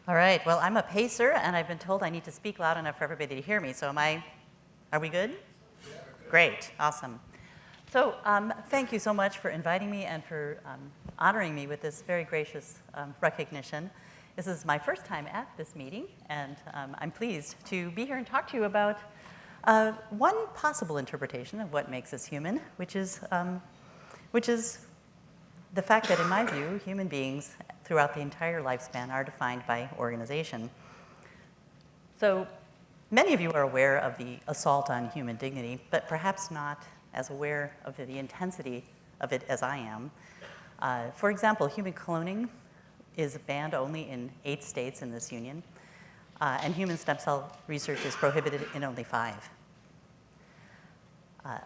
All right, well, I'm a pacer, and I've been told I need to speak loud enough for everybody to hear me, so are we good? Yeah. Great, awesome. So thank you so much for inviting me and for honoring me with this very gracious recognition. This is my first time at this meeting, and I'm pleased to be here and talk to you about one possible interpretation of what makes us human, which is the fact that, in my view, human beings throughout the entire lifespan are defined by organization. So many of you are aware of the assault on human dignity, but perhaps not as aware of the intensity of it as I am. For example, human cloning is banned only in 8 states in this union, and human stem cell research is prohibited in only 5.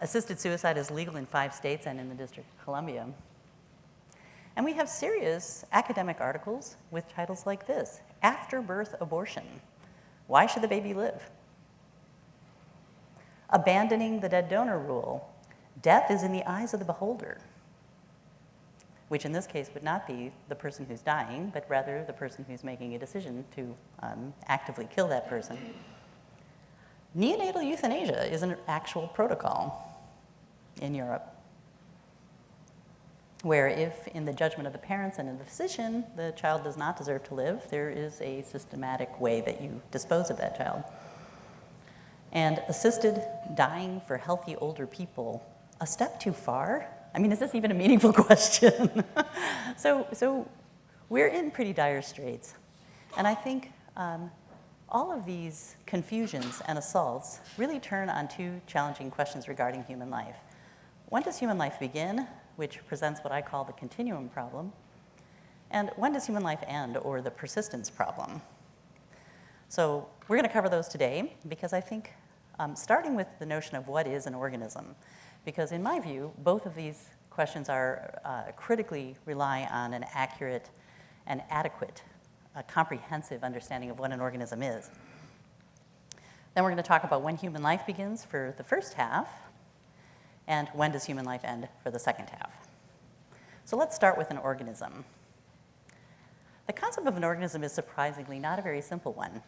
Assisted suicide is legal in 5 states and in the District of Columbia. And we have serious academic articles with titles like this: After-Birth Abortion, Why Should the Baby Live? Abandoning the Dead Donor Rule, Death is in the Eyes of the Beholder, which in this case would not be the person who's dying, but rather the person who's making a decision to actively kill that person. Neonatal euthanasia is an actual protocol in Europe, where if, in the judgment of the parents and of the physician, the child does not deserve to live, there is a systematic way that you dispose of that child. And assisted dying for healthy older people, a step too far? I mean, is this even a meaningful question? So we're in pretty dire straits. And I think all of these confusions and assaults really turn on 2 challenging questions regarding human life. When does human life begin, which presents what I call the continuum problem? And when does human life end, or the persistence problem? So we're going to cover those today, because I think starting with the notion of what is an organism, because in my view, both of these questions are critically rely on an accurate and adequate, comprehensive understanding of what an organism is. Then we're going to talk about when human life begins for the first half, and when does human life end for the second half. So let's start with an organism. The concept of an organism is surprisingly not a very simple one.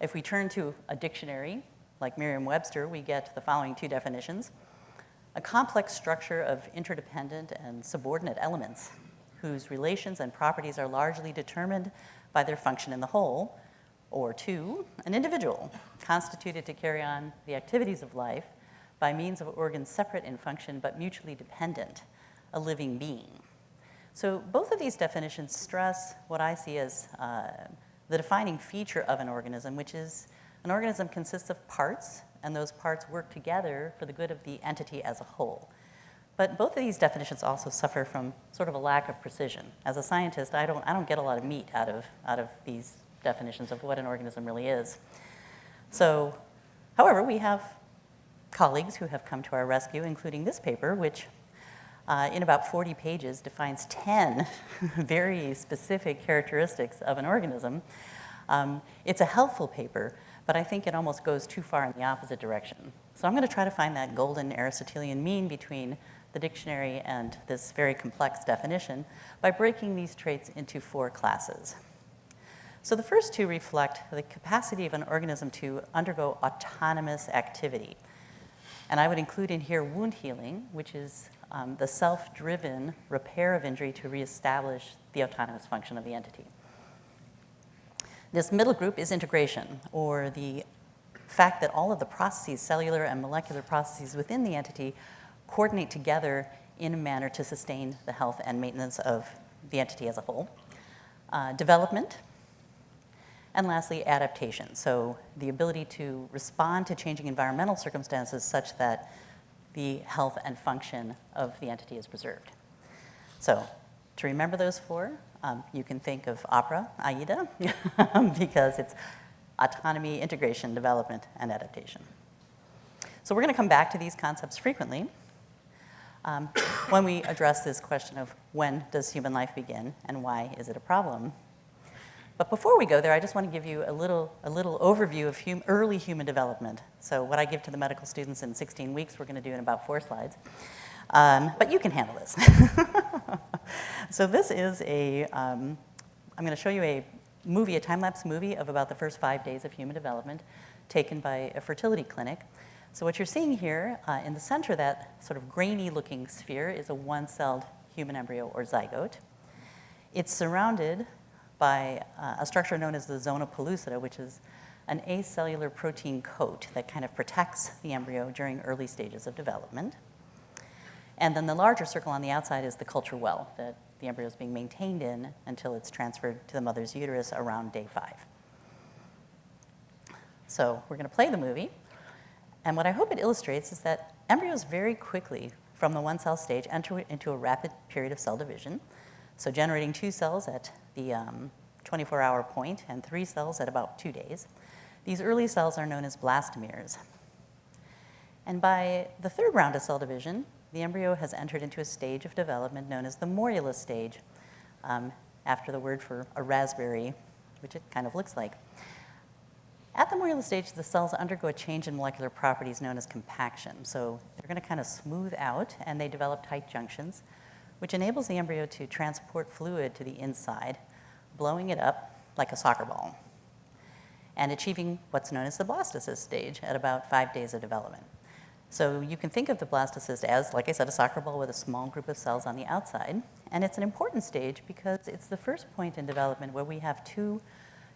If we turn to a dictionary, like Merriam-Webster, we get the following 2 definitions: a complex structure of interdependent and subordinate elements whose relations and properties are largely determined by their function in the whole, or 2, an individual constituted to carry on the activities of life by means of organs separate in function but mutually dependent, a living being. So both of these definitions stress what I see as the defining feature of an organism, which is an organism consists of parts, and those parts work together for the good of the entity as a whole. But both of these definitions also suffer from sort of a lack of precision. As a scientist, I don't get a lot of meat out of these definitions of what an organism really is. So, however, we have colleagues who have come to our rescue, including this paper, which in about 40 pages defines 10 very specific characteristics of an organism. It's a helpful paper, but I think it almost goes too far in the opposite direction. So I'm going to try to find that golden Aristotelian mean between the dictionary and this very complex definition by breaking these traits into 4 classes. So the first 2 reflect the capacity of an organism to undergo autonomous activity. And I would include in here wound healing, which is the self-driven repair of injury to reestablish the autonomous function of the entity. This middle group is integration, or the fact that all of the processes, cellular and molecular processes within the entity, coordinate together in a manner to sustain the health and maintenance of the entity as a whole. Development. And lastly, adaptation. So the ability to respond to changing environmental circumstances such that the health and function of the entity is preserved. So to remember those 4, you can think of opera, Aida, because it's autonomy, integration, development, and adaptation. So we're going to come back to these concepts frequently when we address this question of when does human life begin and why is it a problem. But before we go there, I just want to give you a little overview of early human development. So what I give to the medical students in 16 weeks, we're going to do in about 4 slides. But you can handle this. So this is I'm going to show you movie, a time-lapse movie of about the first 5 days of human development taken by a fertility clinic. So what you're seeing here in the center, that sort of grainy-looking sphere, is a one-celled human embryo or zygote. It's surrounded by a structure known as the zona pellucida, which is an acellular protein coat that kind of protects the embryo during early stages of development. And then the larger circle on the outside is the culture well that the embryo is being maintained in until it's transferred to the mother's uterus around day 5. So we're going to play the movie. And what I hope it illustrates is that embryos very quickly, from the one-cell stage, enter into a rapid period of cell division. So generating 2 cells at the 24-hour point and 3 cells at about 2 days. These early cells are known as blastomeres. And by the 3rd round of cell division, the embryo has entered into a stage of development known as the morula stage, after the word for a raspberry, which it kind of looks like. At the morula stage, the cells undergo a change in molecular properties known as compaction. So they're going to kind of smooth out, and they develop tight junctions, which enables the embryo to transport fluid to the inside, blowing it up like a soccer ball, and achieving what's known as the blastocyst stage at about 5 days of development. So you can think of the blastocyst as, like I said, a soccer ball with a small group of cells on the outside. And it's an important stage because it's the first point in development where we have 2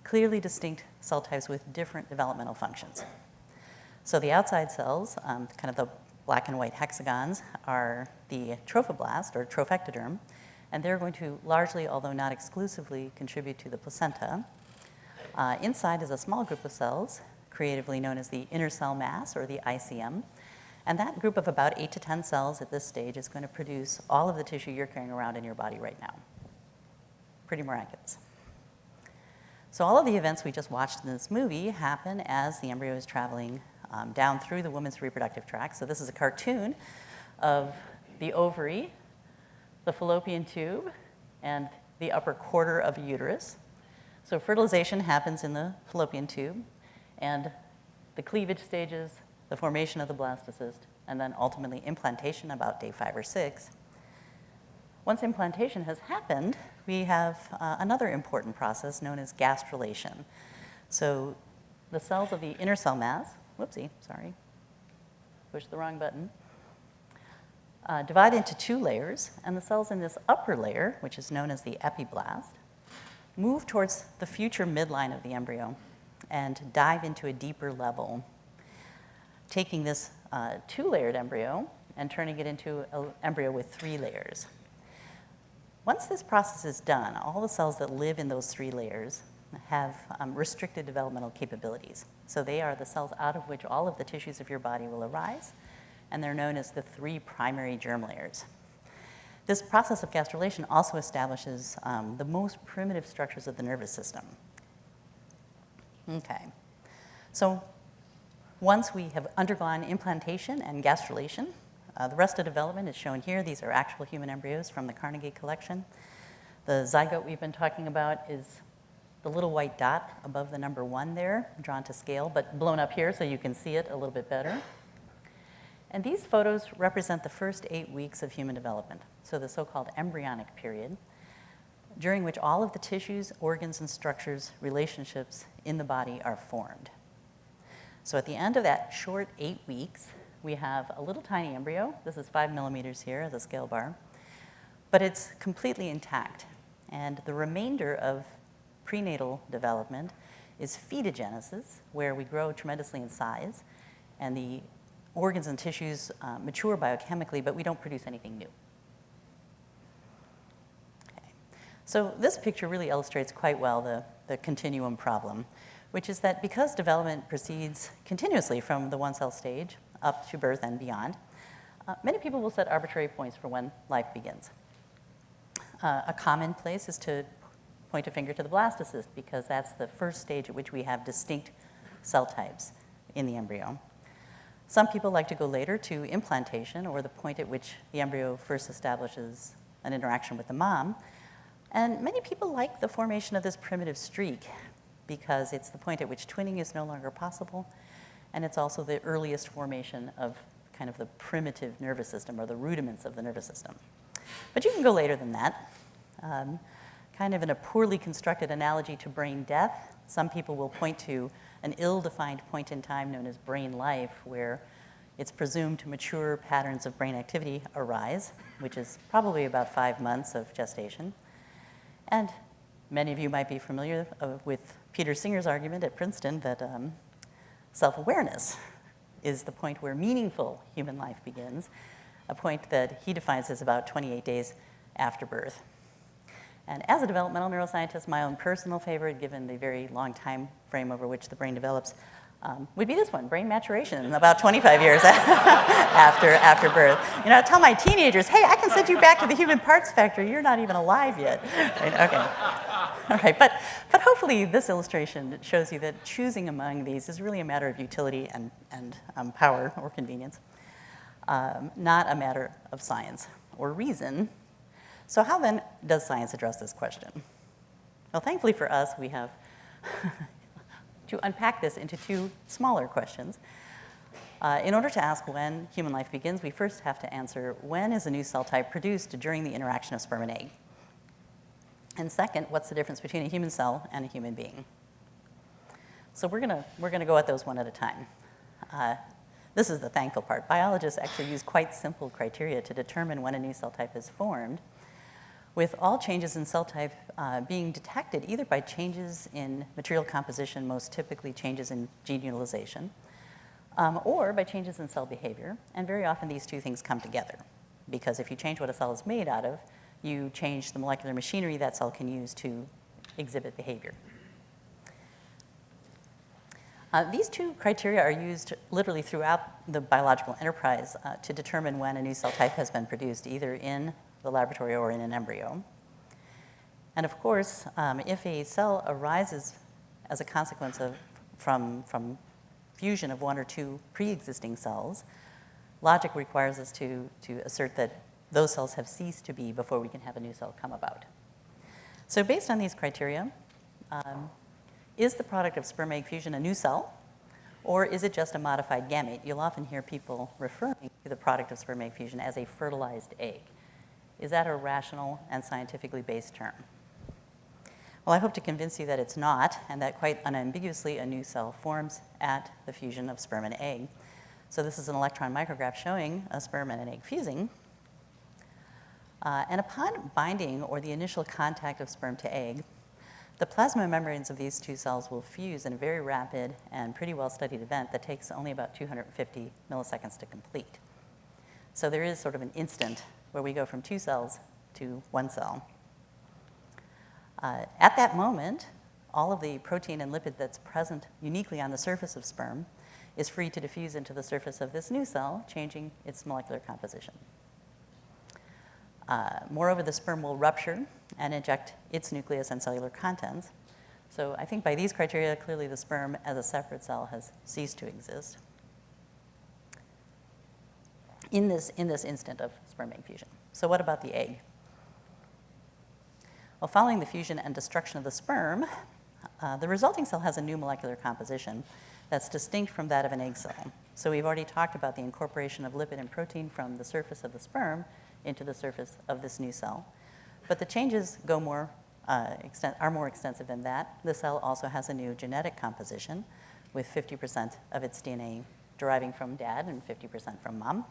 clearly distinct cell types with different developmental functions. So the outside cells, kind of the black and white hexagons, are the trophoblast or trophectoderm, and they're going to largely, although not exclusively, contribute to the placenta. Inside is a small group of cells, creatively known as the inner cell mass, or the ICM. And that group of about 8 to 10 cells at this stage is going to produce all of the tissue you're carrying around in your body right now. Pretty miraculous. So all of the events we just watched in this movie happen as the embryo is traveling down through the woman's reproductive tract. So this is a cartoon of the ovary, the fallopian tube, and the upper quarter of the uterus. So fertilization happens in the fallopian tube, and the cleavage stages, the formation of the blastocyst, and then ultimately implantation about day 5 or 6. Once implantation has happened, we have another important process known as gastrulation. So the cells of the inner cell mass, whoopsie, sorry, pushed the wrong button, divide into 2 layers, and the cells in this upper layer, which is known as the epiblast, move towards the future midline of the embryo and dive into a deeper level, taking this 2-layered embryo and turning it into an embryo with 3 layers. Once this process is done, all the cells that live in those 3 layers have restricted developmental capabilities. So they are the cells out of which all of the tissues of your body will arise, and they're known as the 3 primary germ layers. This process of gastrulation also establishes the most primitive structures of the nervous system. Okay, so once we have undergone implantation and gastrulation, the rest of development is shown here. These are actual human embryos from the Condic collection. The zygote we've been talking about is the little white dot above the number 1 there, drawn to scale, but blown up here so you can see it a little bit better. And these photos represent the first 8 weeks of human development, so the so-called embryonic period, during which all of the tissues, organs, and structures, relationships in the body are formed. So at the end of that short 8 weeks, we have a little tiny embryo. This is 5 millimeters here as a scale bar, but it's completely intact. And the remainder of prenatal development is fetogenesis, where we grow tremendously in size, and the organs and tissues mature biochemically, but we don't produce anything new. Okay. So this picture really illustrates quite well the continuum problem, which is that because development proceeds continuously from the 1-cell stage up to birth and beyond, many people will set arbitrary points for when life begins. A common place is to point a finger to the blastocyst, because that's the first stage at which we have distinct cell types in the embryo. Some people like to go later to implantation, or the point at which the embryo first establishes an interaction with the mom. And many people like the formation of this primitive streak, because it's the point at which twinning is no longer possible, and it's also the earliest formation of kind of the primitive nervous system, or the rudiments of the nervous system. But you can go later than that. kind of in a poorly constructed analogy to brain death, some people will point to an ill-defined point in time known as brain life, where it's presumed mature patterns of brain activity arise, which is probably about 5 months of gestation. And many of you might be familiar with Peter Singer's argument at Princeton that self-awareness is the point where meaningful human life begins, a point that he defines as about 28 days after birth. And as a developmental neuroscientist, my own personal favorite, given the very long time frame over which the brain develops, would be this one, brain maturation, about 25 years after birth. You know, I tell my teenagers, hey, I can send you back to the human parts factory. You're not even alive yet. Right? Okay. All right, but hopefully this illustration shows you that choosing among these is really a matter of utility and power or convenience, not a matter of science or reason. So how then does science address this question? Well, thankfully for us, we have to unpack this into two smaller questions. In order to ask when human life begins, we first have to answer when is a new cell type produced during the interaction of sperm and egg? And second, what's the difference between a human cell and a human being? So we're gonna go at those one at a time. This is the thankful part. Biologists actually use quite simple criteria to determine when a new cell type is formed, with all changes in cell type being detected either by changes in material composition, most typically changes in gene utilization, or by changes in cell behavior. And very often these two things come together, because if you change what a cell is made out of, you change the molecular machinery that cell can use to exhibit behavior. These two criteria are used literally throughout the biological enterprise to determine when a new cell type has been produced, either in the laboratory or in an embryo. And of course, if a cell arises as a consequence from fusion of one or two pre-existing cells, logic requires us to assert that those cells have ceased to be before we can have a new cell come about. So based on these criteria, is the product of sperm-egg fusion a new cell, or is it just a modified gamete? You'll often hear people referring to the product of sperm-egg fusion as a fertilized egg. Is that a rational and scientifically based term? Well, I hope to convince you that it's not, and that quite unambiguously a new cell forms at the fusion of sperm and egg. So this is an electron micrograph showing a sperm and an egg fusing. And upon binding or the initial contact of sperm to egg, the plasma membranes of these two cells will fuse in a very rapid and pretty well-studied event that takes only about 250 milliseconds to complete. So there is sort of an instant where we go from two cells to one cell. At that moment, all of the protein and lipid that's present uniquely on the surface of sperm is free to diffuse into the surface of this new cell, changing its molecular composition. Moreover, the sperm will rupture and inject its nucleus and cellular contents. So I think by these criteria, clearly the sperm as a separate cell has ceased to exist in this instant of sperm-egg fusion. So what about the egg? Well, following the fusion and destruction of the sperm, the resulting cell has a new molecular composition that's distinct from that of an egg cell. So we've already talked about the incorporation of lipid and protein from the surface of the sperm into the surface of this new cell. But the changes are more extensive than that. The cell also has a new genetic composition, with 50% of its DNA deriving from dad and 50% from mom.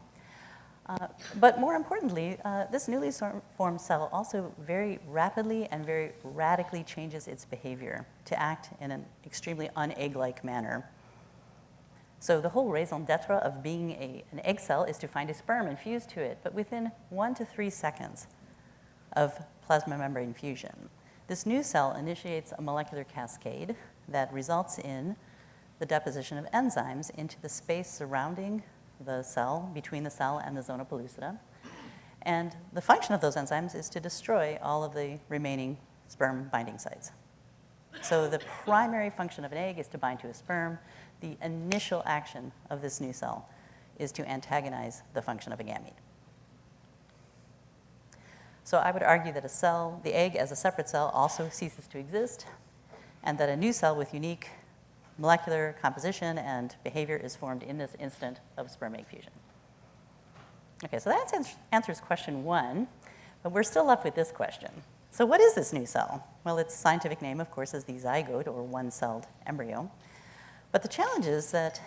But more importantly, this newly formed cell also very rapidly and very radically changes its behavior to act in an extremely un-egg-like manner. So the whole raison d'etre of being an egg cell is to find a sperm and fuse to it, but within 1 to 3 seconds of plasma membrane fusion, this new cell initiates a molecular cascade that results in the deposition of enzymes into the space surrounding the cell, between the cell and the zona pellucida. And the function of those enzymes is to destroy all of the remaining sperm binding sites. So the primary function of an egg is to bind to a sperm. The initial action of this new cell is to antagonize the function of a gamete. So I would argue that the egg as a separate cell also ceases to exist, and that a new cell with unique molecular composition and behavior is formed in this instant of sperm-egg fusion. Okay, so that answers question 1, but we're still left with this question. So what is this new cell? Well, its scientific name, of course, is the zygote, or one-celled embryo. But the challenge is that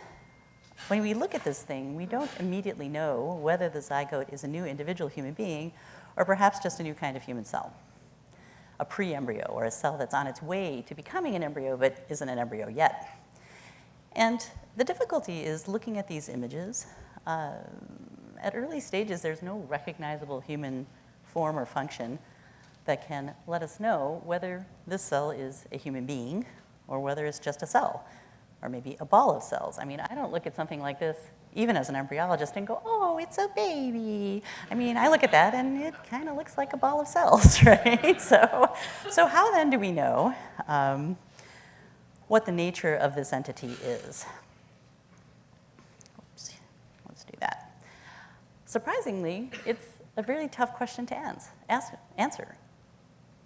when we look at this thing, we don't immediately know whether the zygote is a new individual human being or perhaps just a new kind of human cell, a pre-embryo, or a cell that's on its way to becoming an embryo but isn't an embryo yet. And the difficulty is looking at these images. At early stages, there's no recognizable human form or function that can let us know whether this cell is a human being or whether it's just a cell, or maybe a ball of cells. I mean, I don't look at something like this, even as an embryologist, and go, oh, it's a baby. I mean, I look at that, and it kind of looks like a ball of cells, right? So how then do we know what the nature of this entity is? Oops, let's do that. Surprisingly, it's a really tough question to answer.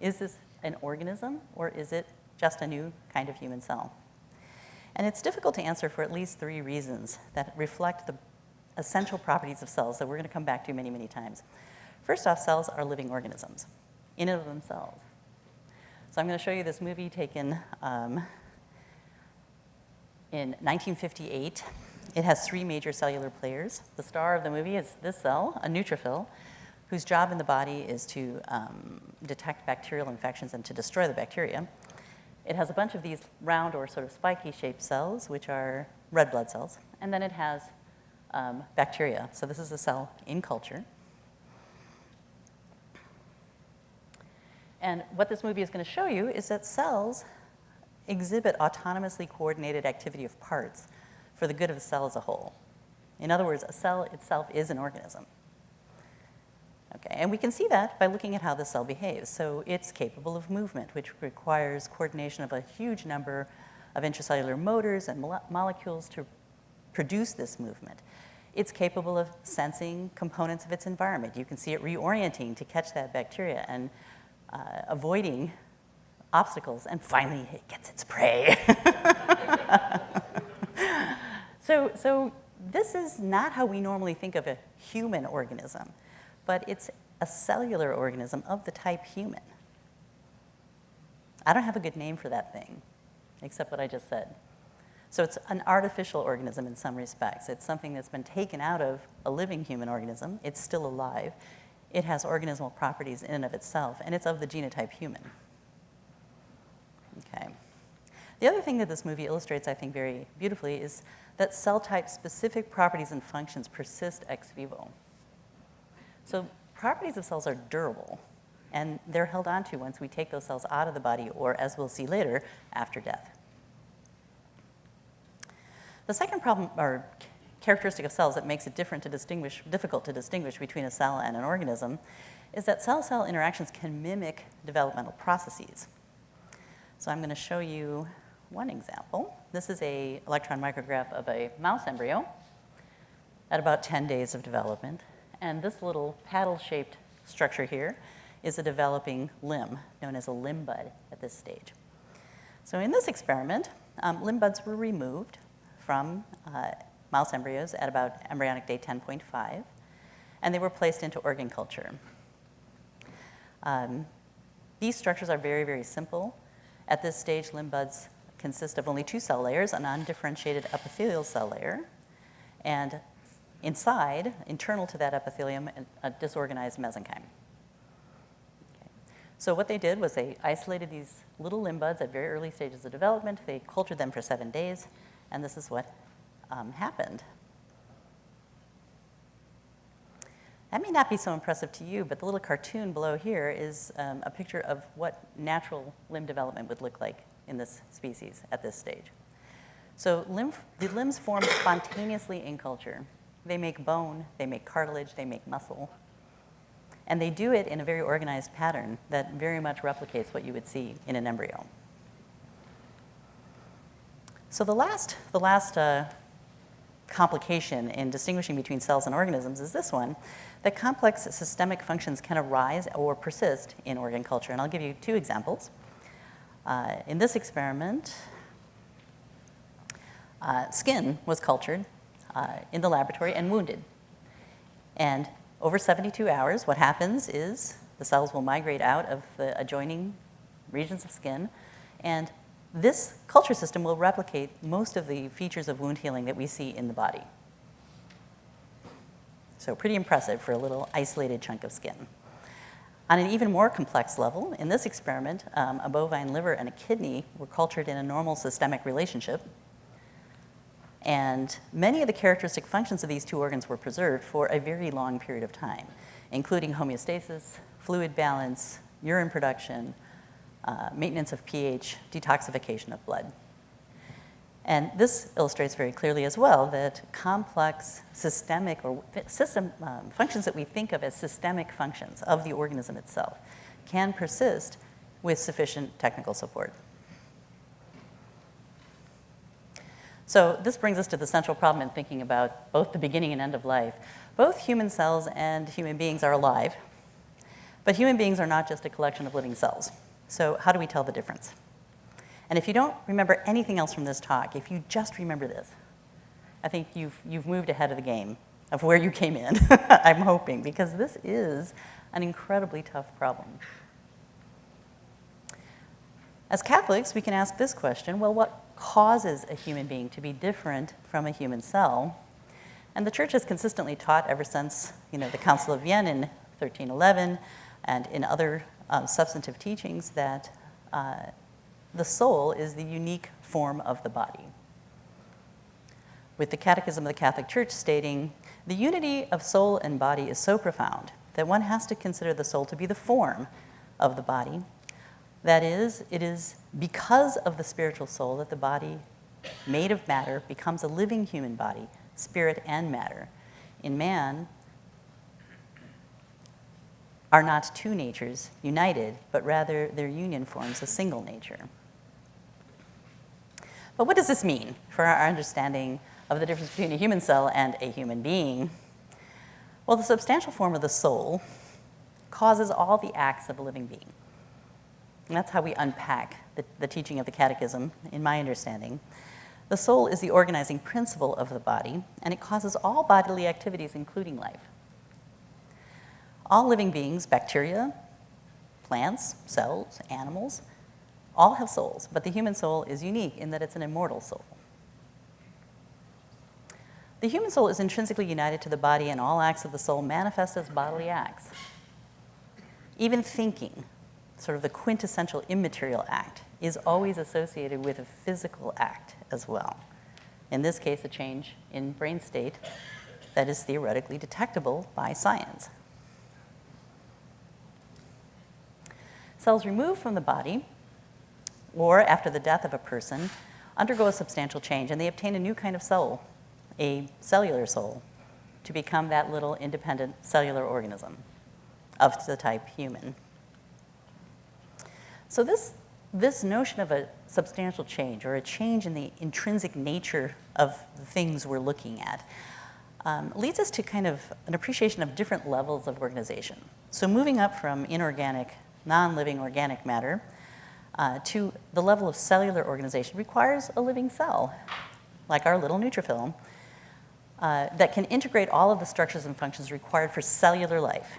Is this an organism, or is it just a new kind of human cell? And it's difficult to answer for at least 3 reasons that reflect the essential properties of cells that we're going to come back to many, many times. First off, cells are living organisms in and of themselves. So I'm going to show you this movie taken in 1958. It has 3 major cellular players. The star of the movie is this cell, a neutrophil, whose job in the body is to detect bacterial infections and to destroy the bacteria. It has a bunch of these round or sort of spiky-shaped cells, which are red blood cells. And then it has bacteria. So this is a cell in culture. And what this movie is going to show you is that cells exhibit autonomously coordinated activity of parts for the good of the cell as a whole. In other words, a cell itself is an organism. Okay, and we can see that by looking at how the cell behaves. So it's capable of movement, which requires coordination of a huge number of intracellular motors and molecules to produce this movement. It's capable of sensing components of its environment. You can see it reorienting to catch that bacteria and avoiding obstacles, and finally it gets its prey. So this is not how we normally think of a human organism, but it's a cellular organism of the type human. I don't have a good name for that thing, except what I just said. So it's an artificial organism in some respects. It's something that's been taken out of a living human organism. It's still alive. It has organismal properties in and of itself, and it's of the genotype human. Okay. The other thing that this movie illustrates, I think, very beautifully is that cell type specific properties and functions persist ex vivo. So properties of cells are durable, and they're held onto once we take those cells out of the body, or as we'll see later, after death. The second problem or characteristic of cells that makes it difficult to distinguish between a cell and an organism is that cell-cell interactions can mimic developmental processes. So I'm going to show you one example. This is an electron micrograph of a mouse embryo at about 10 days of development. And this little paddle-shaped structure here is a developing limb, known as a limb bud at this stage. So in this experiment, limb buds were removed from mouse embryos at about embryonic day 10.5, and they were placed into organ culture. These structures are very, very simple. At this stage, limb buds consist of only 2 cell layers, an undifferentiated epithelial cell layer, and inside, internal to that epithelium, a disorganized mesenchyme. Okay. So what they did was they isolated these little limb buds at very early stages of development. They cultured them for 7 days, and this is what happened. That may not be so impressive to you, but the little cartoon below here is a picture of what natural limb development would look like in this species at this stage. So the limbs form spontaneously in culture. They make bone, they make cartilage, they make muscle. And they do it in a very organized pattern that very much replicates what you would see in an embryo. So the last complication in distinguishing between cells and organisms is this one, that complex systemic functions can arise or persist in organ culture. And I'll give you 2 examples. In this experiment, skin was cultured in the laboratory and wounded. And over 72 hours, what happens is the cells will migrate out of the adjoining regions of skin, and this culture system will replicate most of the features of wound healing that we see in the body. So pretty impressive for a little isolated chunk of skin. On an even more complex level, in this experiment, a bovine liver and a kidney were cultured in a normal systemic relationship. And many of the characteristic functions of these two organs were preserved for a very long period of time, including homeostasis, fluid balance, urine production, maintenance of pH, detoxification of blood. And this illustrates very clearly as well that complex systemic or system functions that we think of as systemic functions of the organism itself can persist with sufficient technical support. So this brings us to the central problem in thinking about both the beginning and end of life. Both human cells and human beings are alive, but human beings are not just a collection of living cells. So how do we tell the difference? And if you don't remember anything else from this talk, if you just remember this, I think you've moved ahead of the game of where you came in, I'm hoping, because this is an incredibly tough problem. As Catholics, we can ask this question, well, what causes a human being to be different from a human cell? And the Church has consistently taught ever since the Council of Vienne in 1311 and in other substantive teachings that the soul is the unique form of the body. With the Catechism of the Catholic Church stating, the unity of soul and body is so profound that one has to consider the soul to be the form of the body. That is, it is because of the spiritual soul that the body, made of matter, becomes a living human body, spirit and matter. In man, are not two natures united, but rather their union forms a single nature. But what does this mean for our understanding of the difference between a human cell and a human being? Well, the substantial form of the soul causes all the acts of a living being. And that's how we unpack the teaching of the Catechism, in my understanding. The soul is the organizing principle of the body, and it causes all bodily activities, including life. All living beings, bacteria, plants, cells, animals, all have souls, but the human soul is unique in that it's an immortal soul. The human soul is intrinsically united to the body, and all acts of the soul manifest as bodily acts. Even thinking, sort of the quintessential immaterial act, is always associated with a physical act as well. In this case, a change in brain state that is theoretically detectable by science. Cells removed from the body, or after the death of a person, undergo a substantial change, and they obtain a new kind of soul, a cellular soul, to become that little independent cellular organism of the type human. So this notion of a substantial change, or a change in the intrinsic nature of the things we're looking at, leads us to kind of an appreciation of different levels of organization. So moving up from inorganic, non-living organic matter to the level of cellular organization requires a living cell, like our little neutrophil, that can integrate all of the structures and functions required for cellular life.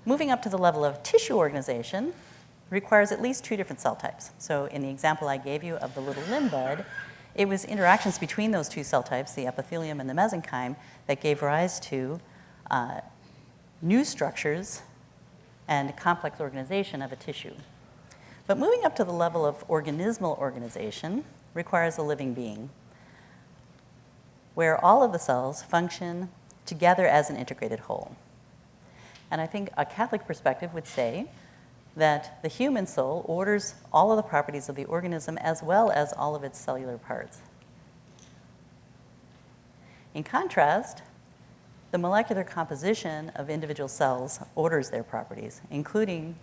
Moving up to the level of tissue organization requires at least two different cell types. So in the example I gave you of the little limb bud, it was interactions between those two cell types, the epithelium and the mesenchyme, that gave rise to new structures and complex organization of a tissue. But moving up to the level of organismal organization requires a living being, where all of the cells function together as an integrated whole. And I think a Catholic perspective would say that the human soul orders all of the properties of the organism as well as all of its cellular parts. In contrast, the molecular composition of individual cells orders their properties, including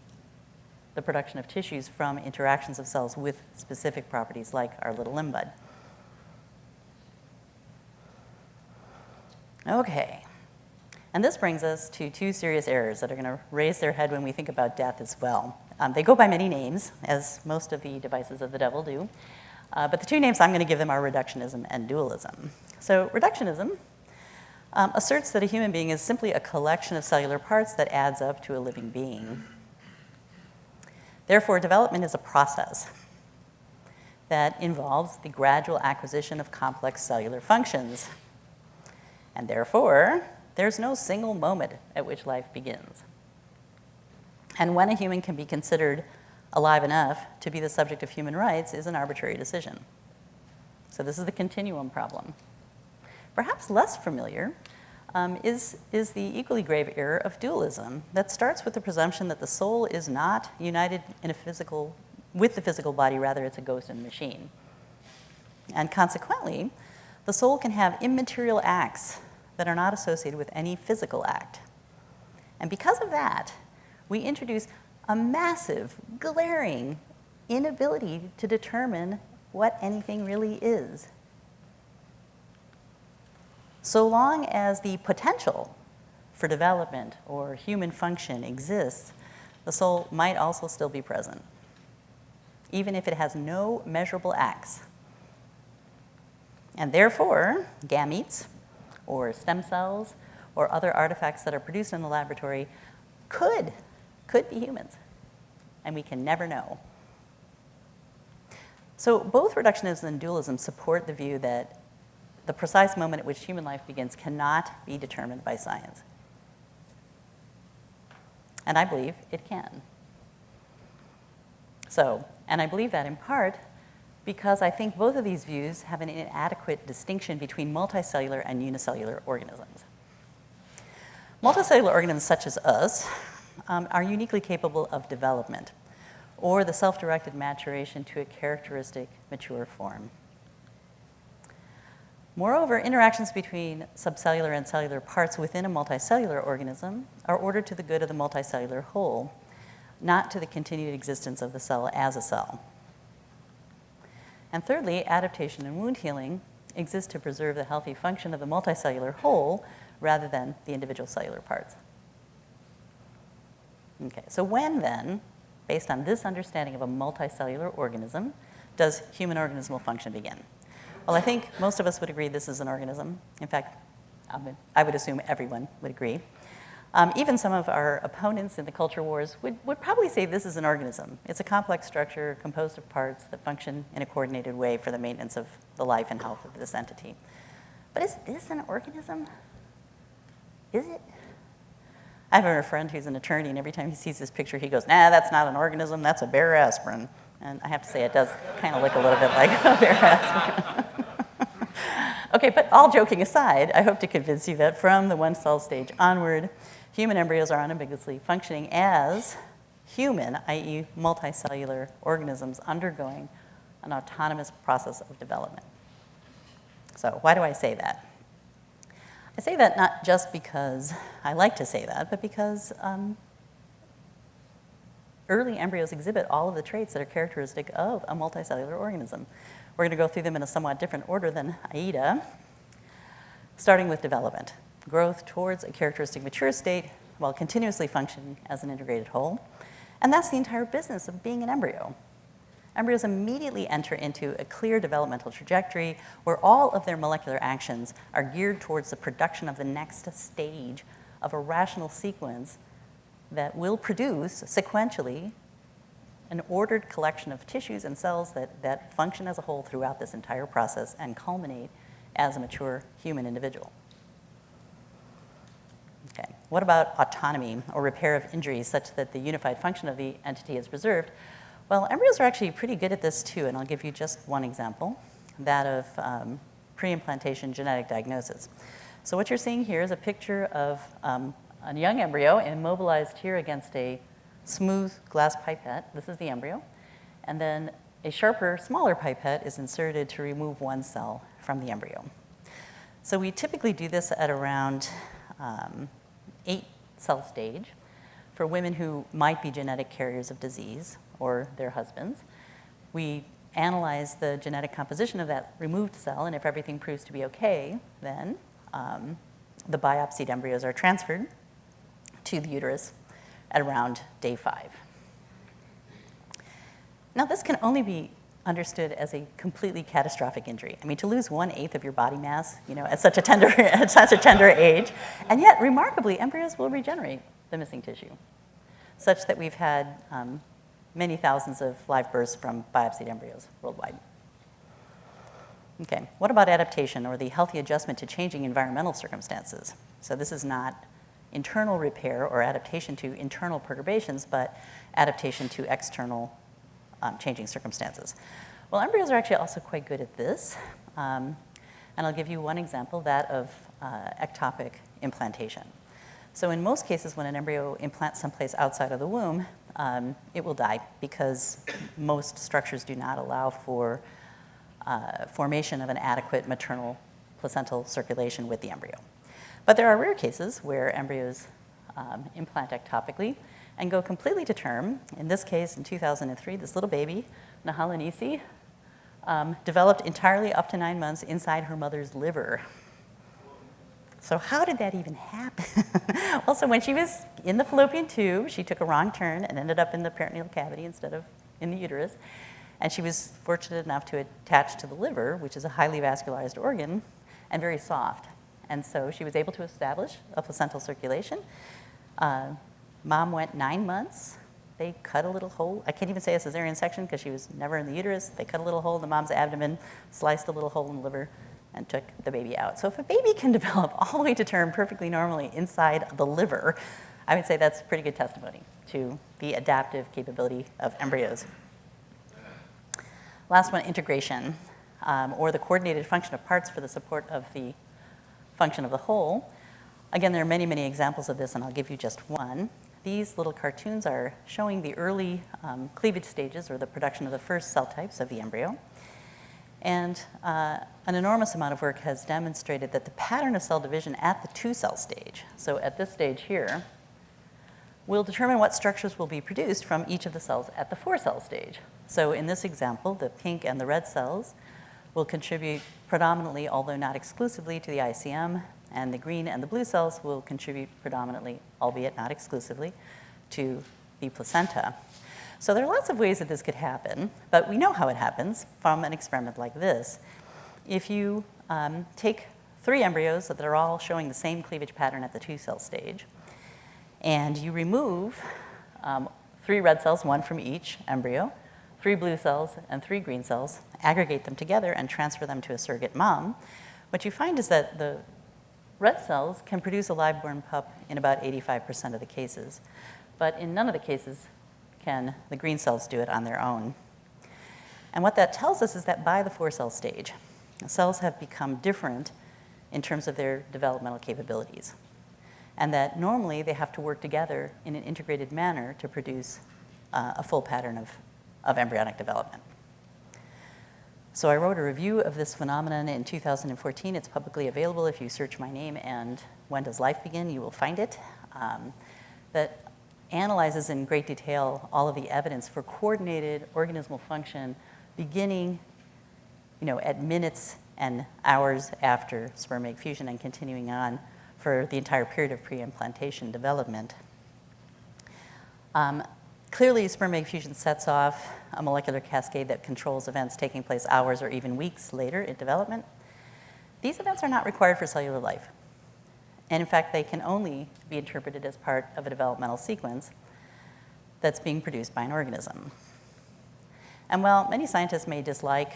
the production of tissues from interactions of cells with specific properties like our little limb bud. Okay. And this brings us to two serious errors that are going to raise their head when we think about death as well. They go by many names, as most of the devices of the devil do. But the two names I'm going to give them are reductionism and dualism. So reductionism asserts that a human being is simply a collection of cellular parts that adds up to a living being. Therefore, development is a process that involves the gradual acquisition of complex cellular functions. And therefore, there's no single moment at which life begins. And when a human can be considered alive enough to be the subject of human rights is an arbitrary decision. So this is the continuum problem. Perhaps less familiar is the equally grave error of dualism that starts with the presumption that the soul is not united with the physical body, rather it's a ghost in the machine. And consequently, the soul can have immaterial acts that are not associated with any physical act. And because of that, we introduce a massive, glaring inability to determine what anything really is. So long as the potential for development or human function exists, the soul might also still be present, even if it has no measurable acts. And therefore, gametes, or stem cells, or other artifacts that are produced in the laboratory could be humans, and we can never know. So both reductionism and dualism support the view that the precise moment at which human life begins cannot be determined by science. And I believe it can. And I believe that in part because I think both of these views have an inadequate distinction between multicellular and unicellular organisms. Multicellular organisms such as us are uniquely capable of development, or the self-directed maturation to a characteristic mature form. Moreover, interactions between subcellular and cellular parts within a multicellular organism are ordered to the good of the multicellular whole, not to the continued existence of the cell as a cell. And thirdly, adaptation and wound healing exist to preserve the healthy function of the multicellular whole rather than the individual cellular parts. Okay, so when then, based on this understanding of a multicellular organism, does human organismal function begin? Well, I think most of us would agree this is an organism. In fact, I would assume everyone would agree. Even some of our opponents in the culture wars would probably say this is an organism. It's a complex structure composed of parts that function in a coordinated way for the maintenance of the life and health of this entity. But is this an organism? Is it? I have a friend who's an attorney, and every time he sees this picture, he goes, nah, that's not an organism, that's a bare aspirin. And I have to say, it does kind of look a little bit like a bare aspirin. Okay, but all joking aside, I hope to convince you that from the one-cell stage onward, human embryos are unambiguously functioning as human, i.e. multicellular organisms undergoing an autonomous process of development. So why do I say that? I say that not just because I like to say that, but because early embryos exhibit all of the traits that are characteristic of a multicellular organism. We're going to go through them in a somewhat different order than Aida, starting with development. Growth towards a characteristic mature state while continuously functioning as an integrated whole. And that's the entire business of being an embryo. Embryos immediately enter into a clear developmental trajectory where all of their molecular actions are geared towards the production of the next stage of a rational sequence that will produce sequentially an ordered collection of tissues and cells that function as a whole throughout this entire process and culminate as a mature human individual. Okay, what about autonomy or repair of injuries such that the unified function of the entity is preserved? Well, embryos are actually pretty good at this too, and I'll give you just one example, that of pre-implantation genetic diagnosis. So what you're seeing here is a picture of a young embryo immobilized here against a smooth glass pipette. This is the embryo. And then a sharper, smaller pipette is inserted to remove one cell from the embryo. So we typically do this at around 8-cell stage for women who might be genetic carriers of disease or their husbands. We analyze the genetic composition of that removed cell, and if everything proves to be okay, then the biopsied embryos are transferred to the uterus at around day 5. Now, this can only be understood as a completely catastrophic injury. I mean, to lose 1/8 of your body mass, at such a tender age, and yet, remarkably, embryos will regenerate the missing tissue, such that we've had many thousands of live births from biopsied embryos worldwide. Okay, what about adaptation, or the healthy adjustment to changing environmental circumstances? So this is not internal repair or adaptation to internal perturbations, but adaptation to external changing circumstances. Well, embryos are actually also quite good at this. And I'll give you one example, that of ectopic implantation. So in most cases, when an embryo implants someplace outside of the womb, it will die because most structures do not allow for formation of an adequate maternal placental circulation with the embryo. But there are rare cases where embryos implant ectopically and go completely to term. In this case, in 2003, this little baby, Nahalanisi, developed entirely up to 9 months inside her mother's liver. So how did that even happen? Well, so when she was in the fallopian tube, she took a wrong turn and ended up in the peritoneal cavity instead of in the uterus. And she was fortunate enough to attach to the liver, which is a highly vascularized organ and very soft. And so she was able to establish a placental circulation. Mom went 9 months. They cut a little hole. I can't even say a cesarean section because she was never in the uterus. They cut a little hole in the mom's abdomen, sliced a little hole in the liver, and took the baby out. So if a baby can develop all the way to term perfectly normally inside the liver, I would say that's pretty good testimony to the adaptive capability of embryos. Last one, integration, or the coordinated function of parts for the support of the function of the whole. Again, there are many, many examples of this, and I'll give you just one. These little cartoons are showing the early cleavage stages, or the production of the first cell types of the embryo. And an enormous amount of work has demonstrated that the pattern of cell division at the 2-cell stage, so at this stage here, will determine what structures will be produced from each of the cells at the 4-cell stage. So in this example, the pink and the red cells will contribute predominantly, although not exclusively, to the ICM, and the green and the blue cells will contribute predominantly, albeit not exclusively, to the placenta. So there are lots of ways that this could happen, but we know how it happens from an experiment like this. If you take 3 embryos that are all showing the same cleavage pattern at the 2-cell stage, and you remove 3 red cells, 1 from each embryo, 3 blue cells, and 3 green cells, aggregate them together and transfer them to a surrogate mom, what you find is that the red cells can produce a live-born pup in about 85% of the cases, but in none of the cases can the green cells do it on their own. And what that tells us is that by the 4-cell stage, the cells have become different in terms of their developmental capabilities, and that normally they have to work together in an integrated manner to produce a full pattern of embryonic development. So I wrote a review of this phenomenon in 2014. It's publicly available. If you search my name and When Does Life Begin, you will find it. That analyzes in great detail all of the evidence for coordinated organismal function beginning at minutes and hours after sperm egg fusion and continuing on for the entire period of pre-implantation development. Clearly, sperm egg fusion sets off a molecular cascade that controls events taking place hours or even weeks later in development. These events are not required for cellular life. And in fact, they can only be interpreted as part of a developmental sequence that's being produced by an organism. And while many scientists may dislike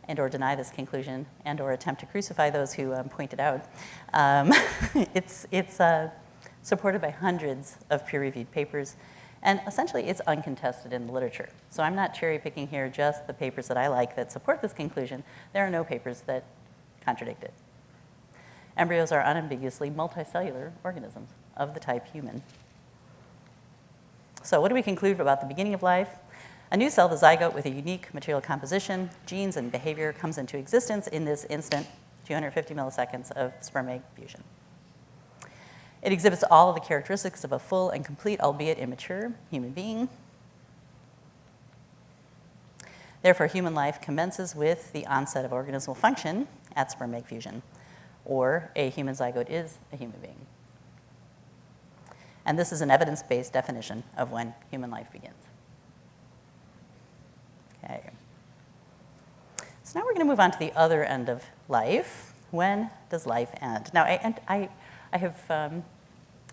and or deny this conclusion and or attempt to crucify those who point it out, it's supported by hundreds of peer-reviewed papers. And essentially, it's uncontested in the literature. So I'm not cherry-picking here just the papers that I like that support this conclusion. There are no papers that contradict it. Embryos are unambiguously multicellular organisms of the type human. So what do we conclude about the beginning of life? A new cell, the zygote, with a unique material composition, genes, and behavior comes into existence in this instant, 250 milliseconds of sperm egg fusion. It exhibits all of the characteristics of a full and complete, albeit immature, human being. Therefore, human life commences with the onset of organismal function at sperm egg fusion, or a human zygote is a human being. And this is an evidence-based definition of when human life begins. Okay. So now we're going to move on to the other end of life. When does life end? Now, I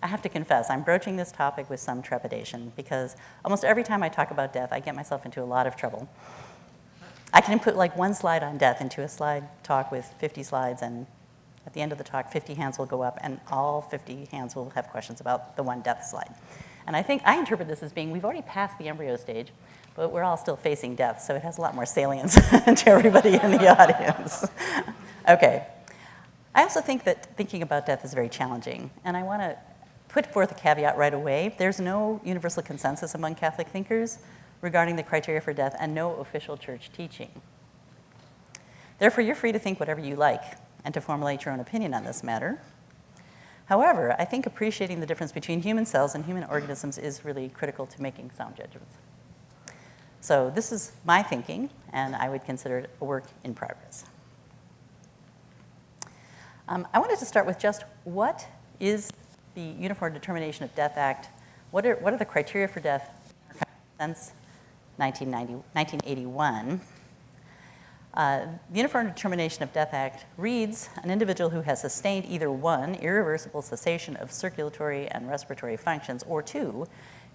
have to confess, I'm broaching this topic with some trepidation because almost every time I talk about death, I get myself into a lot of trouble. I can put like one slide on death into a slide talk with 50 slides, and at the end of the talk, 50 hands will go up, and all 50 hands will have questions about the one death slide. And I interpret this as being, we've already passed the embryo stage, but we're all still facing death, so it has a lot more salience to everybody in the audience. Okay. I also think that thinking about death is very challenging, and I want to put forth a caveat right away. There's no universal consensus among Catholic thinkers regarding the criteria for death and no official church teaching. Therefore, you're free to think whatever you like and to formulate your own opinion on this matter. However, I think appreciating the difference between human cells and human organisms is really critical to making sound judgments. So this is my thinking, and I would consider it a work in progress. I wanted to start with just what is the Uniform Determination of Death Act? What are the criteria for death since 1981? The Uniform Determination of Death Act reads, an individual who has sustained either one, irreversible cessation of circulatory and respiratory functions, or two,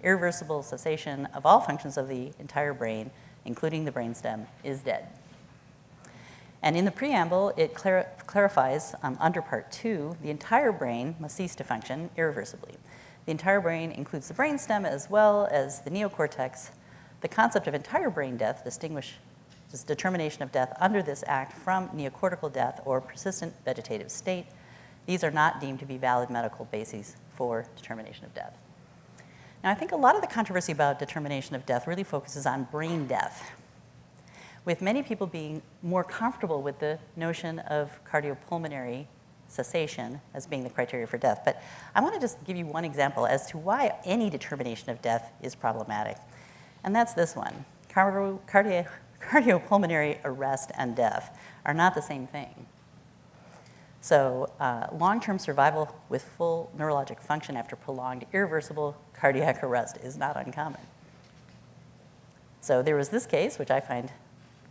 irreversible cessation of all functions of the entire brain, including the brainstem, is dead. And in the preamble, it clarifies under Part 2, the entire brain must cease to function irreversibly. The entire brain includes the brainstem as well as the neocortex. The concept of entire brain death distinguishes determination of death under this act from neocortical death or persistent vegetative state. These are not deemed to be valid medical bases for determination of death. Now, I think a lot of the controversy about determination of death really focuses on brain death, with many people being more comfortable with the notion of cardiopulmonary cessation as being the criteria for death. But I want to just give you one example as to why any determination of death is problematic. And that's this one. Cardiopulmonary arrest and death are not the same thing. So long-term survival with full neurologic function after prolonged irreversible cardiac arrest is not uncommon. So there was this case, which I find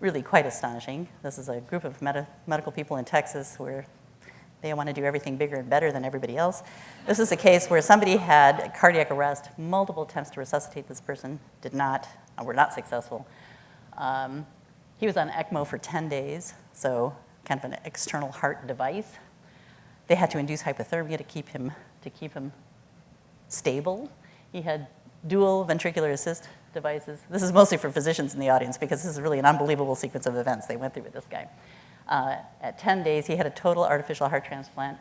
really quite astonishing. This is a group of medical people in Texas where they want to do everything bigger and better than everybody else. This is a case where somebody had cardiac arrest, multiple attempts to resuscitate this person, were not successful. He was on ECMO for 10 days, so kind of an external heart device. They had to induce hypothermia to keep him stable. He had dual ventricular assist devices. This is mostly for physicians in the audience because this is really an unbelievable sequence of events they went through with this guy. At 10 days, he had a total artificial heart transplant.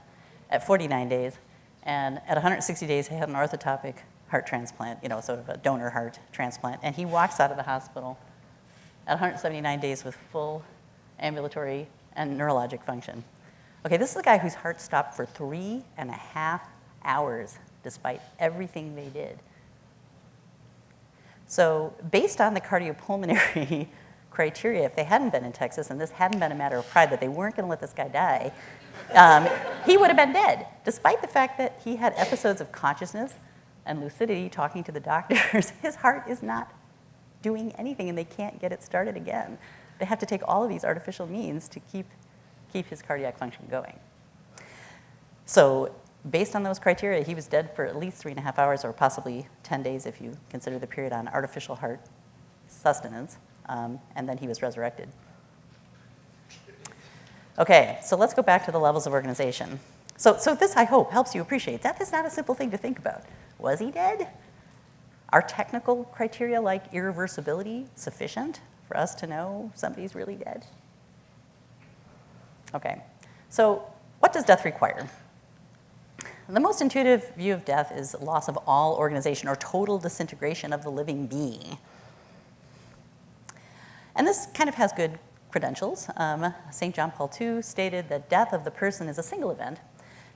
At 49 days, and at 160 days, he had an orthotopic heart transplant, sort of a donor heart transplant. And he walks out of the hospital at 179 days with full ambulatory and neurologic function. Okay, this is a guy whose heart stopped for 3.5 hours despite everything they did. So based on the cardiopulmonary criteria, if they hadn't been in Texas and this hadn't been a matter of pride that they weren't going to let this guy die, he would have been dead, despite the fact that he had episodes of consciousness and lucidity talking to the doctors. His heart is not doing anything, and they can't get it started again. They have to take all of these artificial means to keep his cardiac function going. So based on those criteria, he was dead for at least 3.5 hours, or possibly 10 days if you consider the period on artificial heart sustenance, and then he was resurrected. Okay, so let's go back to the levels of organization. So this, I hope, helps you appreciate that is not a simple thing to think about. Was he dead? Are technical criteria like irreversibility sufficient for us to know somebody's really dead? Okay, so what does death require? The most intuitive view of death is loss of all organization or total disintegration of the living being. And this kind of has good credentials. St. John Paul II stated that death of the person is a single event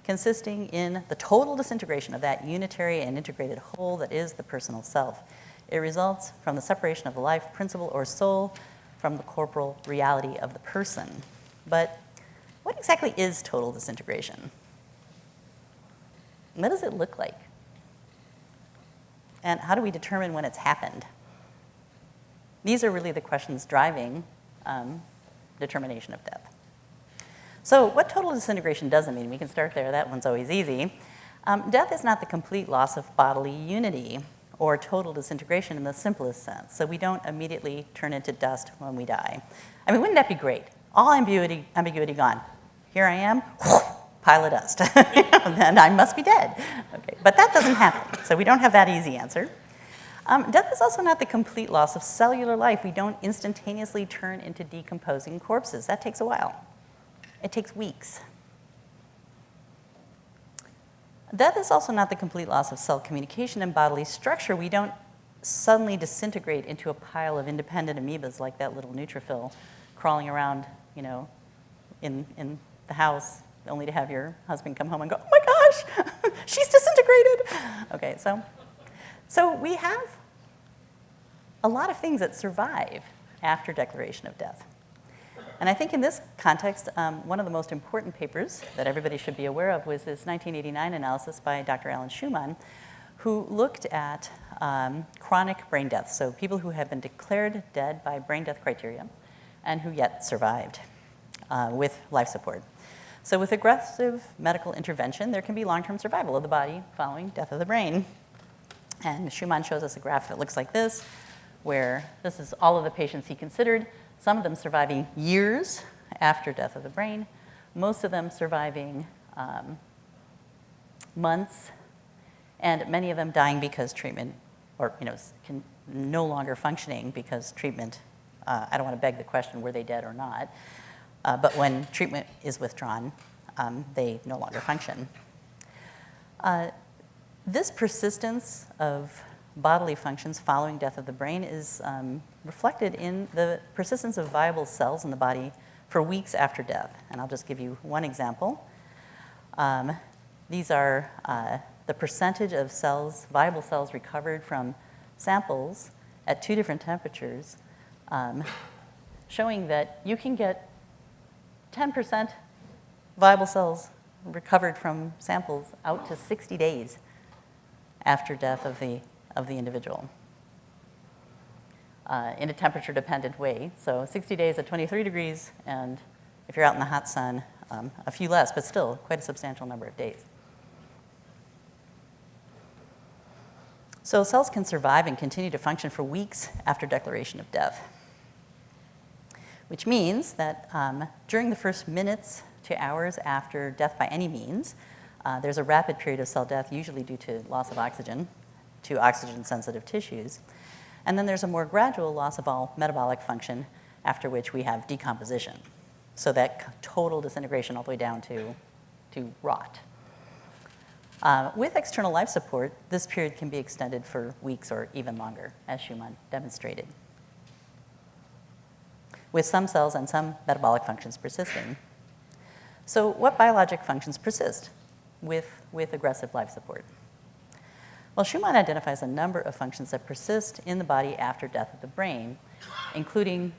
consisting in the total disintegration of that unitary and integrated whole that is the personal self. It results from the separation of the life principle or soul from the corporal reality of the person. But what exactly is total disintegration? What does it look like? And how do we determine when it's happened? These are really the questions driving determination of death. So what total disintegration doesn't mean, we can start there, that one's always easy. Death is not the complete loss of bodily unity or total disintegration in the simplest sense. So we don't immediately turn into dust when we die. I mean, wouldn't that be great? All ambiguity gone. Here I am, pile of dust. Then I must be dead. Okay, but that doesn't happen, so we don't have that easy answer. Death is also not the complete loss of cellular life. We don't instantaneously turn into decomposing corpses. That takes a while. It takes weeks. Death is also not the complete loss of cell communication and bodily structure. We don't suddenly disintegrate into a pile of independent amoebas like that little neutrophil crawling around, in the house, only to have your husband come home and go, oh my gosh, she's disintegrated. Okay, so we have a lot of things that survive after declaration of death. And I think in this context, one of the most important papers that everybody should be aware of was this 1989 analysis by Dr. Alan Schumann, who looked at chronic brain death, so people who have been declared dead by brain death criteria and who yet survived with life support. So with aggressive medical intervention, there can be long-term survival of the body following death of the brain. And Schumann shows us a graph that looks like this, where this is all of the patients he considered, some of them surviving years after death of the brain, most of them surviving months, and many of them dying because treatment, or can no longer functioning because treatment, I don't want to beg the question, were they dead or not? But when treatment is withdrawn, they no longer function. This persistence of bodily functions following death of the brain is reflected in the persistence of viable cells in the body for weeks after death. And I'll just give you one example. These are the percentage of cells, viable cells recovered from samples at 2 different temperatures, showing that you can get 10% viable cells recovered from samples out to 60 days after death of the individual in a temperature-dependent way. So 60 days at 23 degrees, and if you're out in the hot sun, a few less, but still quite a substantial number of days. So cells can survive and continue to function for weeks after declaration of death, which means that during the first minutes to hours after death by any means, there's a rapid period of cell death, usually due to loss of oxygen to oxygen-sensitive tissues. And then there's a more gradual loss of all metabolic function, after which we have decomposition. So that total disintegration all the way down to rot. With external life support, this period can be extended for weeks or even longer, as Schumann demonstrated, with some cells and some metabolic functions persisting. So what biologic functions persist with aggressive life support? Well, Schumann identifies a number of functions that persist in the body after death of the brain, including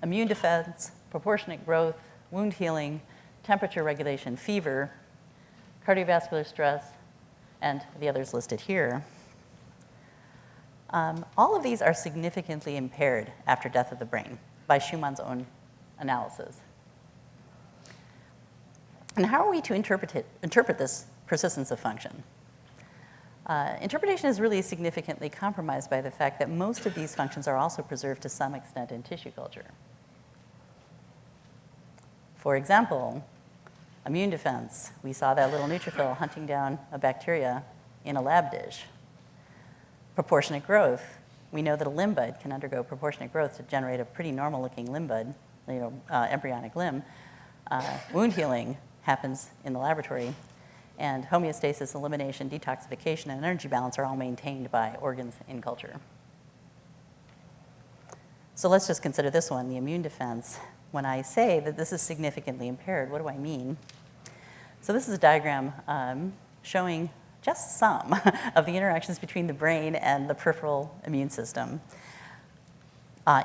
immune defense, proportionate growth, wound healing, temperature regulation, fever, cardiovascular stress, and the others listed here. All of these are significantly impaired after death of the brain by Schumann's own analysis. And how are we to interpret this persistence of function? Interpretation is really significantly compromised by the fact that most of these functions are also preserved to some extent in tissue culture. For example, immune defense. We saw that little neutrophil hunting down a bacteria in a lab dish. Proportionate growth. We know that a limb bud can undergo proportionate growth to generate a pretty normal-looking limb bud, embryonic limb. Wound healing happens in the laboratory. And homeostasis, elimination, detoxification, and energy balance are all maintained by organs in culture. So let's just consider this one, the immune defense. When I say that this is significantly impaired, what do I mean? So this is a diagram showing just some of the interactions between the brain and the peripheral immune system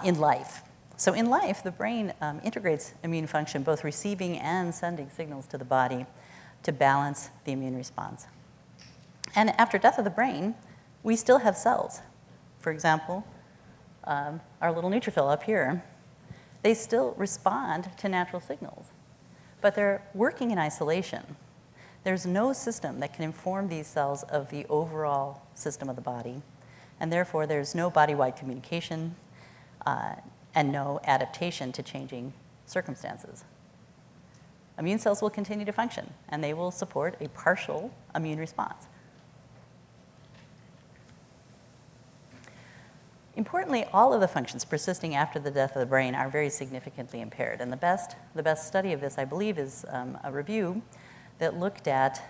in life. So in life, the brain integrates immune function, both receiving and sending signals to the body to balance the immune response. And after death of the brain, we still have cells. For example, our little neutrophil up here they still respond to natural signals, but they're working in isolation. There's no system that can inform these cells of the overall system of the body, and therefore there's no body-wide communication and no adaptation to changing circumstances. Immune cells will continue to function, and they will support a partial immune response. Importantly, all of the functions persisting after the death of the brain are very significantly impaired. And the best study of this, I believe, is a review that looked at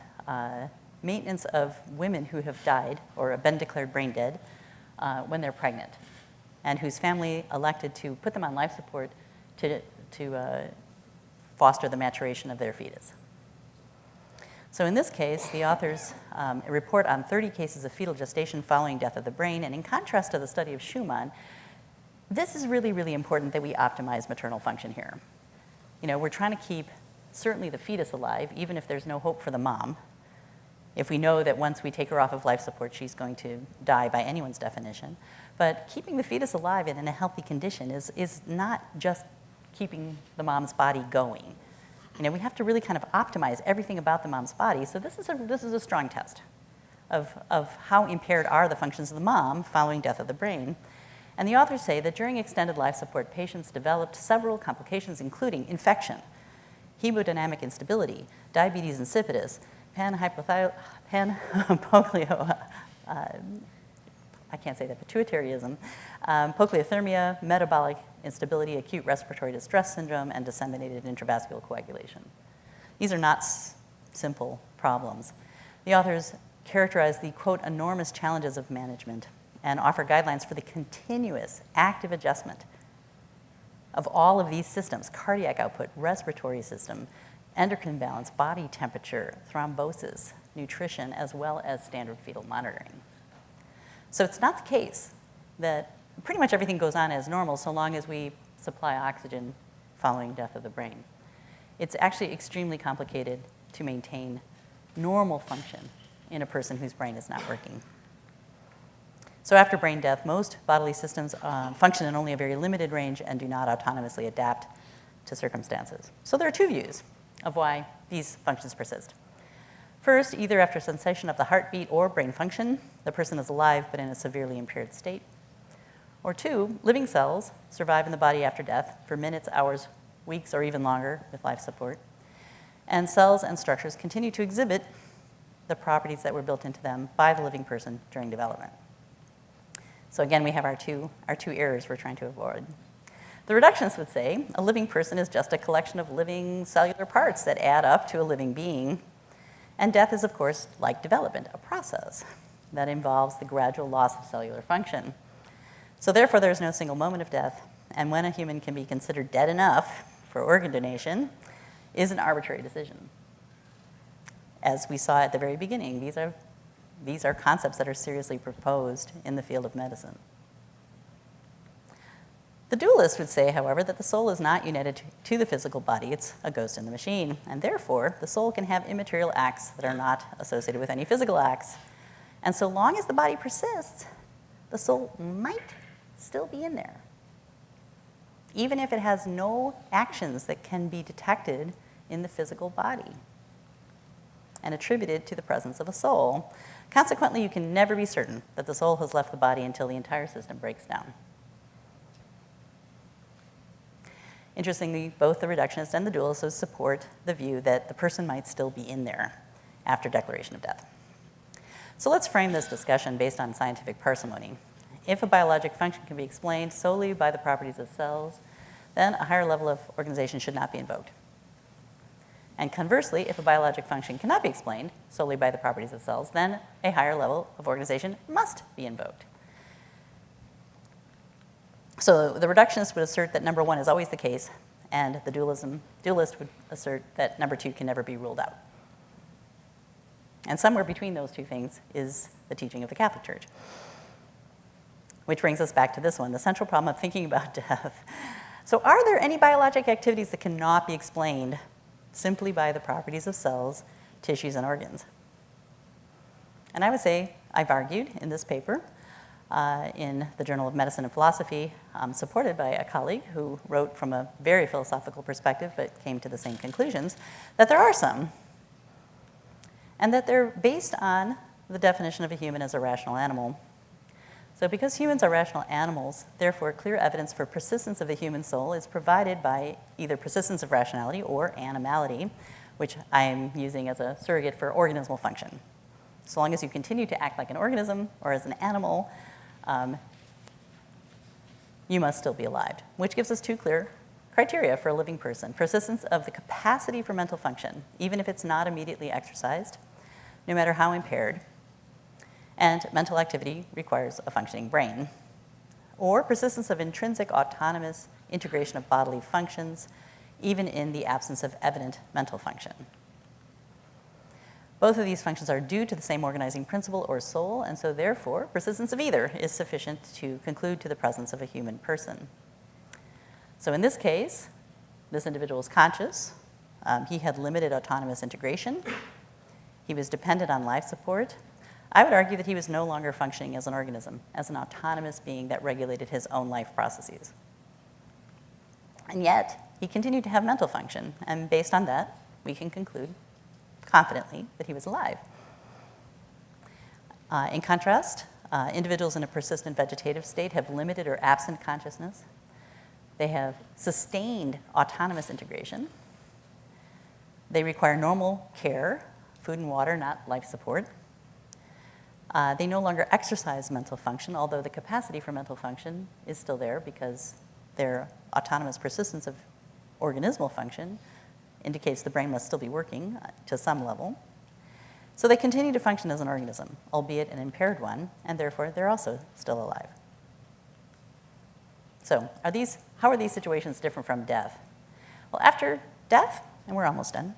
maintenance of women who have died or have been declared brain dead when they're pregnant, and whose family elected to put them on life support to foster the maturation of their fetus. So in this case, the authors report on 30 cases of fetal gestation following death of the brain, and in contrast to the study of Schumann, this is really, really important that we optimize maternal function here. You know, we're trying to keep certainly the fetus alive, even if there's no hope for the mom. If we know that once we take her off of life support, she's going to die by anyone's definition. But keeping the fetus alive and in a healthy condition is not just keeping the mom's body going. You know, we have to really kind of optimize everything about the mom's body. So this is a strong test of how impaired are the functions of the mom following death of the brain. And the authors say that during extended life support, patients developed several complications, including infection, hemodynamic instability, diabetes insipidus, pituitaryism, polycythemia, metabolic instability, acute respiratory distress syndrome, and disseminated intravascular coagulation. These are not simple problems. The authors characterize the, quote, enormous challenges of management and offer guidelines for the continuous active adjustment of all of these systems: cardiac output, respiratory system, endocrine balance, body temperature, thrombosis, nutrition, as well as standard fetal monitoring. So it's not the case that pretty much everything goes on as normal so long as we supply oxygen following death of the brain. It's actually extremely complicated to maintain normal function in a person whose brain is not working. So after brain death, most bodily systems function in only a very limited range and do not autonomously adapt to circumstances. So there are two views of why these functions persist. First, either after cessation of the heartbeat or brain function, the person is alive but in a severely impaired state. Or two, living cells survive in the body after death for minutes, hours, weeks, or even longer with life support. And cells and structures continue to exhibit the properties that were built into them by the living person during development. So again, we have our two errors we're trying to avoid. The reductionists would say a living person is just a collection of living cellular parts that add up to a living being. And death is, of course, like development, a process that involves the gradual loss of cellular function. So therefore, there's no single moment of death, and when a human can be considered dead enough for organ donation is an arbitrary decision. As we saw at the very beginning, these are concepts that are seriously proposed in the field of medicine. The dualist would say, however, that the soul is not united to the physical body. It's a ghost in the machine, and therefore, the soul can have immaterial acts that are not associated with any physical acts. And so long as the body persists, the soul might still be in there, even if it has no actions that can be detected in the physical body and attributed to the presence of a soul. Consequently, you can never be certain that the soul has left the body until the entire system breaks down. Interestingly, both the reductionist and the dualist support the view that the person might still be in there after declaration of death. So let's frame this discussion based on scientific parsimony. If a biologic function can be explained solely by the properties of cells, then a higher level of organization should not be invoked. And conversely, if a biologic function cannot be explained solely by the properties of cells, then a higher level of organization must be invoked. So the reductionist would assert that number one is always the case, and the dualist would assert that number two can never be ruled out. And somewhere between those two things is the teaching of the Catholic Church. Which brings us back to this one, the central problem of thinking about death. So are there any biologic activities that cannot be explained simply by the properties of cells, tissues, and organs? And I would say, I've argued in this paper, in the Journal of Medicine and Philosophy, supported by a colleague who wrote from a very philosophical perspective but came to the same conclusions, that there are some, and that they're based on the definition of a human as a rational animal. So because humans are rational animals, therefore clear evidence for persistence of the human soul is provided by either persistence of rationality or animality, which I am using as a surrogate for organismal function. So long as you continue to act like an organism or as an animal, you must still be alive, which gives us two clear criteria for a living person: persistence of the capacity for mental function, even if it's not immediately exercised, no matter how impaired, and mental activity requires a functioning brain, or persistence of intrinsic autonomous integration of bodily functions, even in the absence of evident mental function. Both of these functions are due to the same organizing principle or soul, and so therefore, persistence of either is sufficient to conclude to the presence of a human person. So in this case, this individual is conscious. He had limited autonomous integration. He was dependent on life support. I would argue that he was no longer functioning as an organism, as an autonomous being that regulated his own life processes. And yet, he continued to have mental function, and based on that, we can conclude confidently that he was alive. In contrast, individuals in a persistent vegetative state have limited or absent consciousness. They have sustained autonomous integration. They require normal care, food and water, not life support. They no longer exercise mental function, although the capacity for mental function is still there because their autonomous persistence of organismal function indicates the brain must still be working to some level. So they continue to function as an organism, albeit an impaired one, and therefore they're also still alive. So how are these situations different from death? Well, after death, and we're almost done,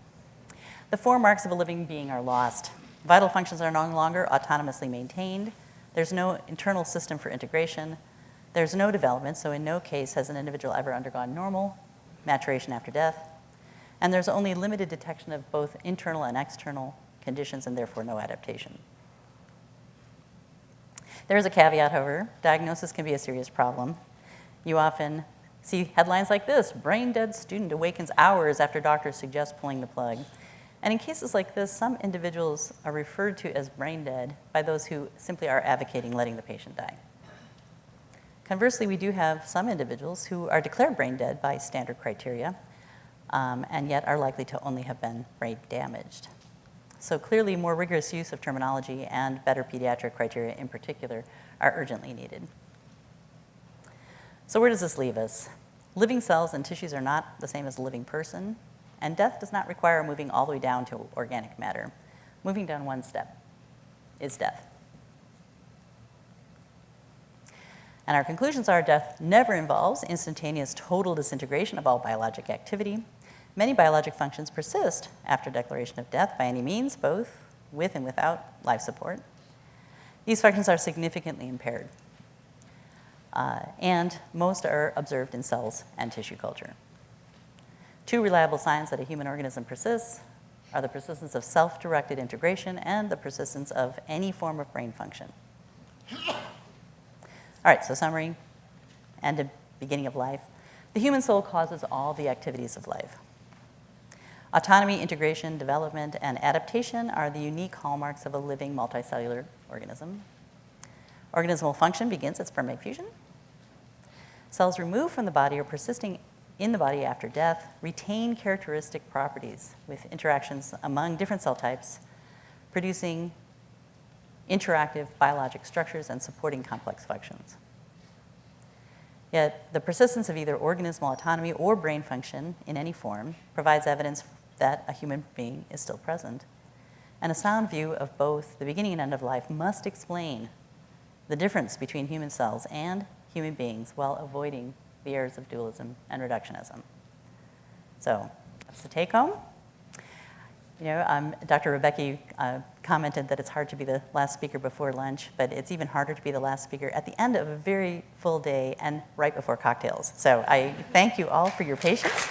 the four marks of a living being are lost. Vital functions are no longer autonomously maintained. There's no internal system for integration. There's no development, so in no case has an individual ever undergone normal maturation after death. And there's only limited detection of both internal and external conditions, and therefore no adaptation. There is a caveat, however. Diagnosis can be a serious problem. You often see headlines like this: brain dead student awakens hours after doctors suggest pulling the plug. And in cases like this, some individuals are referred to as brain dead by those who simply are advocating letting the patient die. Conversely, we do have some individuals who are declared brain dead by standard criteria, and yet are likely to only have been brain damaged. So clearly, more rigorous use of terminology and better pediatric criteria in particular are urgently needed. So where does this leave us? Living cells and tissues are not the same as a living person, and death does not require moving all the way down to organic matter. Moving down one step is death. And our conclusions are death never involves instantaneous total disintegration of all biologic activity. Many biologic functions persist after declaration of death by any means, both with and without life support. These functions are significantly impaired, and most are observed in cells and tissue culture. Two reliable signs that a human organism persists are the persistence of self-directed integration and the persistence of any form of brain function. All right, so summary and a beginning of life. The human soul causes all the activities of life. Autonomy, integration, development, and adaptation are the unique hallmarks of a living multicellular organism. Organismal function begins at spermate fusion. Cells removed from the body or persisting in the body after death retain characteristic properties with interactions among different cell types, producing interactive biologic structures and supporting complex functions. Yet the persistence of either organismal autonomy or brain function in any form provides evidence that a human being is still present. And a sound view of both the beginning and end of life must explain the difference between human cells and human beings while avoiding the errors of dualism and reductionism. So that's the take home. Dr. Rebecki commented that it's hard to be the last speaker before lunch, but it's even harder to be the last speaker at the end of a very full day and right before cocktails. So I thank you all for your patience.